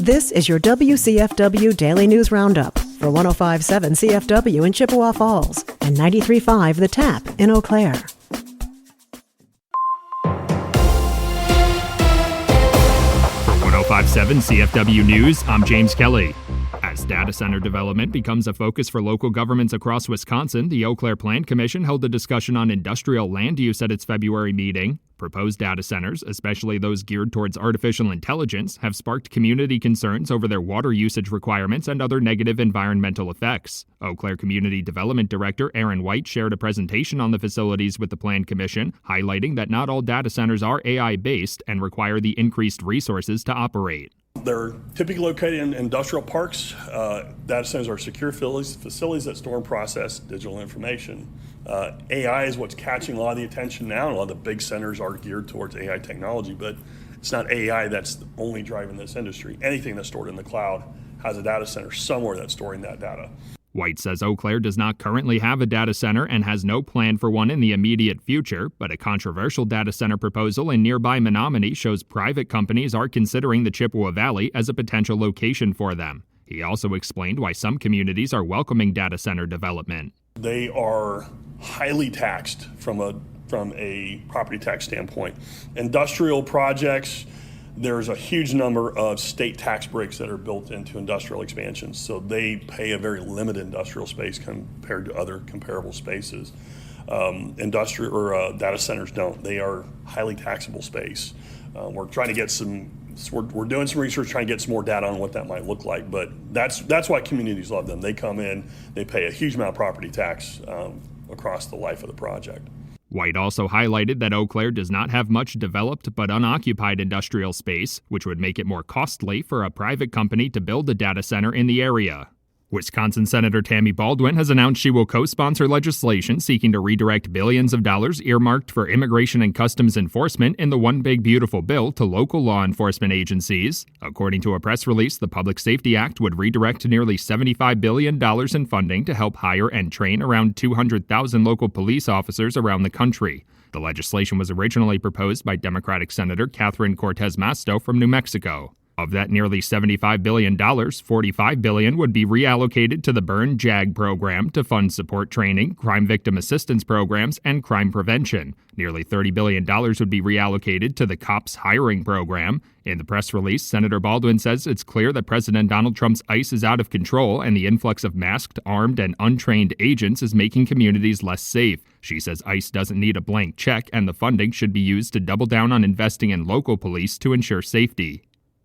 This is your WCFW Daily News Roundup for 105.7 CFW in Chippewa Falls and 93.5 The Tap in Eau Claire. For 105.7 CFW News, I'm James Kelly. As data center development becomes a focus for local governments across Wisconsin, the Eau Claire Plan Commission held a discussion on industrial land use at its February meeting. Proposed data centers, especially those geared towards artificial intelligence, have sparked community concerns over their water usage requirements and other negative environmental effects. Eau Claire Community Development Director Aaron White shared a presentation on the facilities with the Plan Commission, highlighting that not all data centers are AI-based and require the increased resources to operate. They're typically located in industrial parks. Data centers are secure facilities that store and process digital information. AI is what's catching a lot of the attention now, and a lot of the big centers are geared towards AI technology, but it's not AI that's only driving this industry. Anything that's stored in the cloud has a data center somewhere that's storing that data. White says Eau Claire does not currently have a data center and has no plan for one in the immediate future, but a controversial data center proposal in nearby Menominee shows private companies are considering the Chippewa Valley as a potential location for them. He also explained why some communities are welcoming data center development. They are highly taxed from a property tax standpoint. Industrial projects, there's a huge number of state tax breaks that are built into industrial expansions, so they pay a very limited industrial space compared to other comparable spaces. Industrial or data centers don't. They are highly taxable space. We're trying to get we're doing some research trying to get some more data on what that might look like, but that's why communities love them. They come in, they pay a huge amount of property tax across the life of the project. White also highlighted that Eau Claire does not have much developed but unoccupied industrial space, which would make it more costly for a private company to build a data center in the area. Wisconsin Senator Tammy Baldwin has announced she will co-sponsor legislation seeking to redirect billions of dollars earmarked for immigration and customs enforcement in the One Big Beautiful Bill to local law enforcement agencies. According to a press release, the Public Safety Act would redirect nearly $75 billion in funding to help hire and train around 200,000 local police officers around the country. The legislation was originally proposed by Democratic Senator Catherine Cortez Masto from New Mexico. Of that nearly $75 billion, $45 billion would be reallocated to the Burn JAG program to fund support training, crime victim assistance programs, and crime prevention. Nearly $30 billion would be reallocated to the COPS hiring program. In the press release, Senator Baldwin says it's clear that President Donald Trump's ICE is out of control and the influx of masked, armed, and untrained agents is making communities less safe. She says ICE doesn't need a blank check and the funding should be used to double down on investing in local police to ensure safety.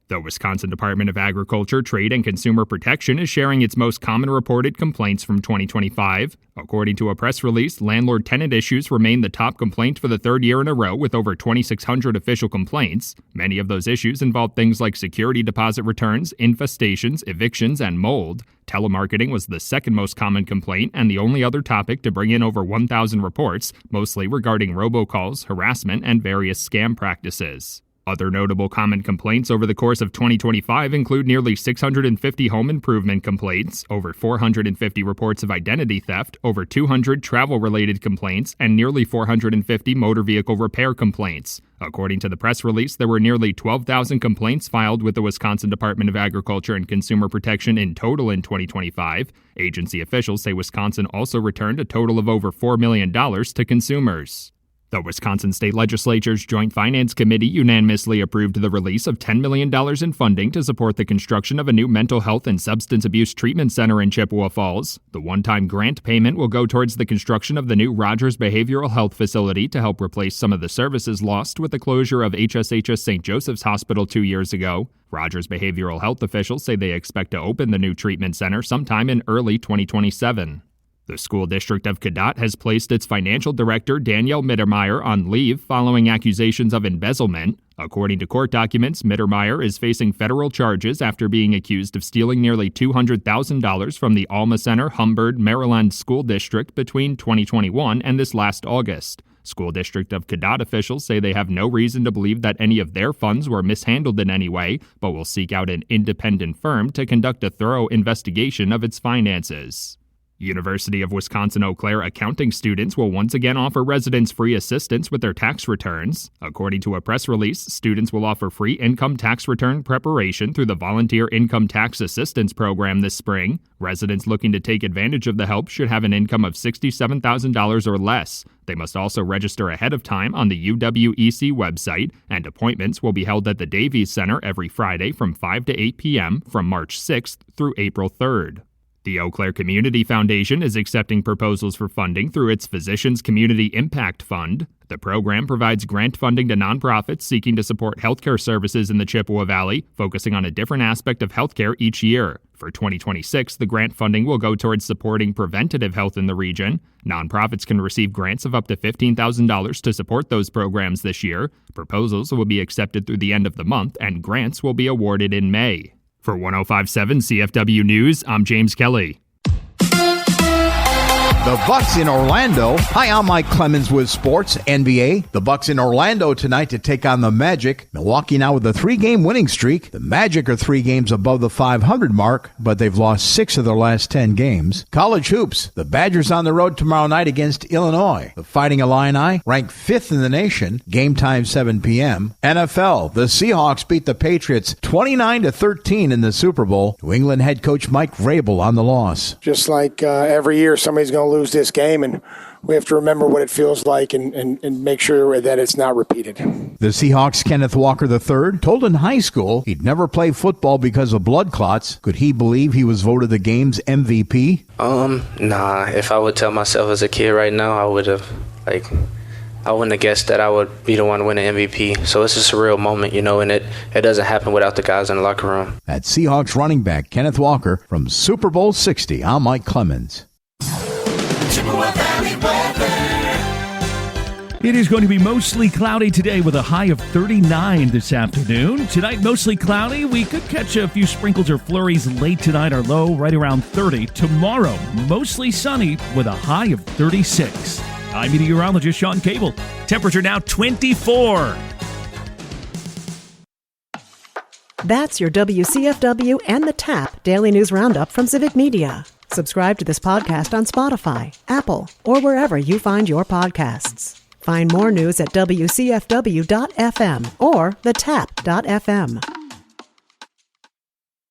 The Wisconsin Department of Agriculture, Trade, and Consumer Protection is sharing its most common reported complaints from 2025. According to a press release, landlord-tenant issues remain the top complaint for the third year in a row with over 2,600 official complaints. Many of those issues involve things like security deposit returns, infestations, evictions, and mold. Telemarketing was the second most common complaint and the only other topic to bring in over 1,000 reports, mostly regarding robocalls, harassment, and various scam practices. Other notable common complaints over the course of 2025 include nearly 650 home improvement complaints, over 450 reports of identity theft, over 200 travel-related complaints, and nearly 450 motor vehicle repair complaints. According to the press release, there were nearly 12,000 complaints filed with the Wisconsin Department of Agriculture and Consumer Protection in total in 2025. Agency officials say Wisconsin also returned a total of over $4 million to consumers. The Wisconsin State Legislature's Joint Finance Committee unanimously approved the release of $10 million in funding to support the construction of a new mental health and substance abuse treatment center in Chippewa Falls. The one-time grant payment will go towards the construction of the new Rogers Behavioral Health Facility to help replace some of the services lost with the closure of HSHS St. Joseph's Hospital 2 years ago. Rogers Behavioral Health officials say they expect to open the new treatment center sometime in early 2027. The school district of Cadott has placed its financial director, Danielle Mittermeier, on leave following accusations of embezzlement. According to court documents, Mittermeier is facing federal charges after being accused of stealing nearly $200,000 from the Alma Center, Humbird, Maryland School District between 2021 and this last August. School District of Cadott officials say they have no reason to believe that any of their funds were mishandled in any way, but will seek out an independent firm to conduct a thorough investigation of its finances. University of Wisconsin-Eau Claire accounting students will once again offer residents free assistance with their tax returns. According to a press release, students will offer free income tax return preparation through the Volunteer Income Tax Assistance Program this spring. Residents looking to take advantage of the help should have an income of $67,000 or less. They must also register ahead of time on the UWEC website, and appointments will be held at the Davies Center every Friday from 5 to 8 p.m. from March 6th through April 3rd. The Eau Claire Community Foundation is accepting proposals for funding through its Physicians Community Impact Fund. The program provides grant funding to nonprofits seeking to support healthcare services in the Chippewa Valley, focusing on a different aspect of healthcare each year. For 2026, the grant funding will go towards supporting preventative health in the region. Nonprofits can receive grants of up to $15,000 to support those programs this year. Proposals will be accepted through the end of the month, and grants will be awarded in May. For 105.7 CFW News, I'm James Kelly. The Bucks in Orlando. Hi, I'm Mike Clemens with Sports NBA. The Bucks in Orlando tonight to take on the Magic. Milwaukee now with a 3-game winning streak. The Magic are 3 games above the 500 mark, but they've lost 6 of their last 10 games. College hoops. The Badgers on the road tomorrow night against Illinois. The Fighting Illini ranked 5th in the nation. Game time 7 p.m. NFL. The Seahawks beat the Patriots 29-13 in the Super Bowl. New England head coach Mike Vrabel on the loss. Just like every year, somebody's going to lose this game, and we have to remember what it feels like and make sure that it's not repeated. The Seahawks' Kenneth Walker III told in high school he'd never play football because of blood clots. Could he believe he was voted the game's MVP? Nah. If I would tell myself as a kid right now, I wouldn't have guessed that I would be the one winning MVP. So it's a surreal moment, and it doesn't happen without the guys in the locker room. That Seahawks running back Kenneth Walker from Super Bowl 60. I'm Mike Clemens. It is going to be mostly cloudy today with a high of 39 this afternoon. Tonight, mostly cloudy. We could catch a few sprinkles or flurries late tonight. Our low right around 30. Tomorrow, mostly sunny with a high of 36. I'm meteorologist Sean Cable. Temperature now 24. That's your WCFW and the TAP Daily News Roundup from Civic Media. Subscribe to this podcast on Spotify, Apple, or wherever you find your podcasts. Find more news at WCFW.FM or thetap.fm.